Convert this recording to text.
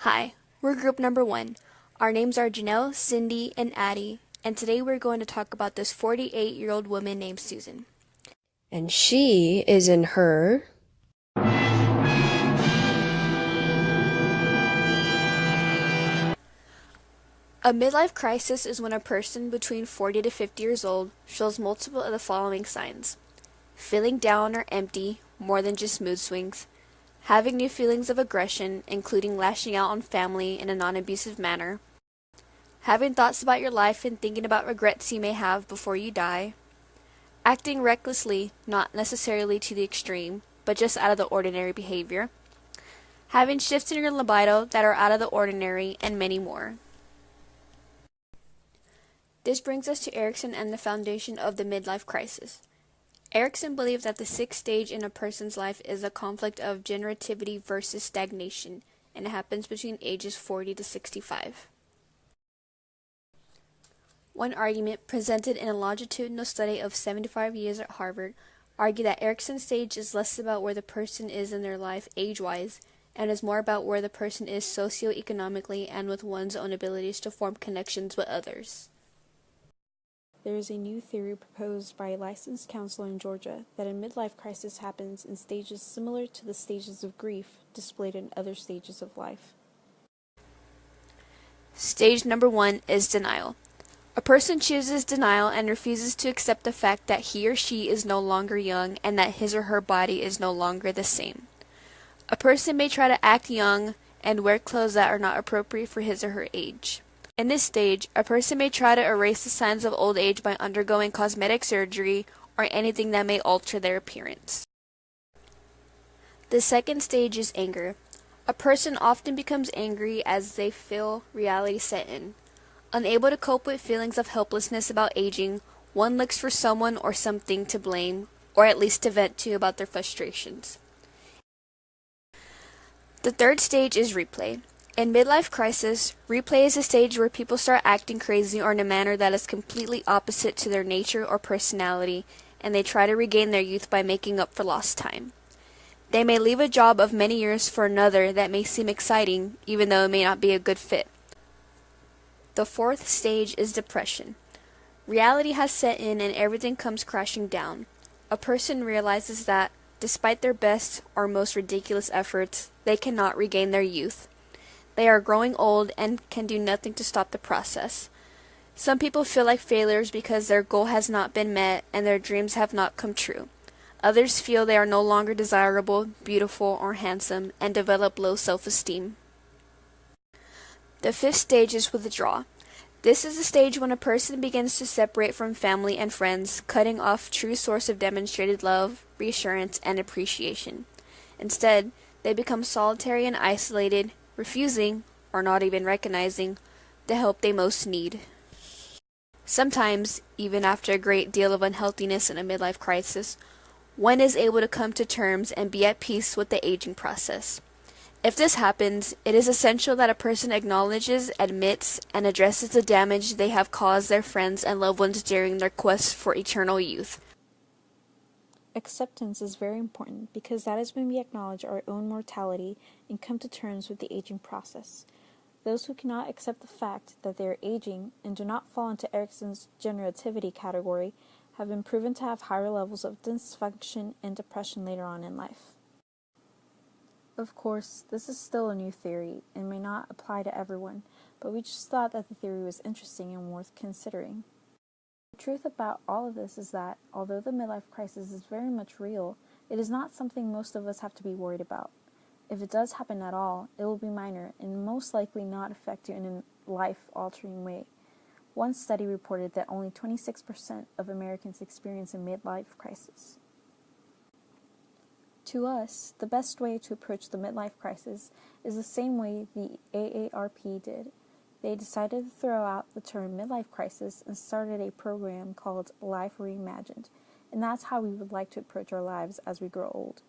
Hi, we're group number 1. Our names are Janelle, Cindy, and Addie, and today we're going to talk about this 48-year-old woman named Susan. And she is in her A midlife crisis is when a person between 40 to 50 years old shows multiple of the following signs: feeling down or empty, more than just mood swings, having new feelings of aggression, including lashing out on family in a non-abusive manner, having thoughts about your life and thinking about regrets you may have before you die, acting recklessly, not necessarily to the extreme, but just out of the ordinary behavior, having shifts in your libido that are out of the ordinary, and many more. This brings us to Erikson and the foundation of the midlife crisis. Erikson believed that the sixth stage in a person's life is a conflict of generativity versus stagnation, and it happens between ages 40 to 65. One argument, presented in a longitudinal study of 75 years at Harvard, argued that Erikson's stage is less about where the person is in their life age-wise, and is more about where the person is socioeconomically and with one's own abilities to form connections with others. There is a new theory proposed by a licensed counselor in Georgia that a midlife crisis happens in stages similar to the stages of grief displayed in other stages of life. Stage number 1 is denial. A person chooses denial and refuses to accept the fact that he or she is no longer young and that his or her body is no longer the same. A person may try to act young and wear clothes that are not appropriate for his or her age. In this stage, a person may try to erase the signs of old age by undergoing cosmetic surgery or anything that may alter their appearance. The second stage is anger. A person often becomes angry as they feel reality set in. Unable to cope with feelings of helplessness about aging, one looks for someone or something to blame, or at least to vent to about their frustrations. The third stage is replay. In midlife crisis, replay is a stage where people start acting crazy or in a manner that is completely opposite to their nature or personality, and they try to regain their youth by making up for lost time. They may leave a job of many years for another that may seem exciting, even though it may not be a good fit. The fourth stage is depression. Reality has set in and everything comes crashing down. A person realizes that, despite their best or most ridiculous efforts, they cannot regain their youth. They are growing old and can do nothing to stop the process. Some people feel like failures because their goal has not been met and their dreams have not come true. Others feel they are no longer desirable, beautiful, or handsome and develop low self-esteem. The fifth stage is withdrawal. This is the stage when a person begins to separate from family and friends, cutting off true source of demonstrated love, reassurance, and appreciation. Instead, they become solitary and isolated, refusing, or not even recognizing, the help they most need. Sometimes, even after a great deal of unhealthiness in a midlife crisis, one is able to come to terms and be at peace with the aging process. If this happens, it is essential that a person acknowledges, admits, and addresses the damage they have caused their friends and loved ones during their quest for eternal youth. Acceptance is very important because that is when we acknowledge our own mortality and come to terms with the aging process. Those who cannot accept the fact that they are aging and do not fall into Erikson's generativity category have been proven to have higher levels of dysfunction and depression later on in life. Of course, this is still a new theory and may not apply to everyone, but we just thought that the theory was interesting and worth considering. The truth about all of this is that, although the midlife crisis is very much real, it is not something most of us have to be worried about. If it does happen at all, it will be minor and most likely not affect you in a life-altering way. One study reported that only 26% of Americans experience a midlife crisis. To us, the best way to approach the midlife crisis is the same way the AARP did. They decided to throw out the term midlife crisis and started a program called Life Reimagined, and that's how we would like to approach our lives as we grow old.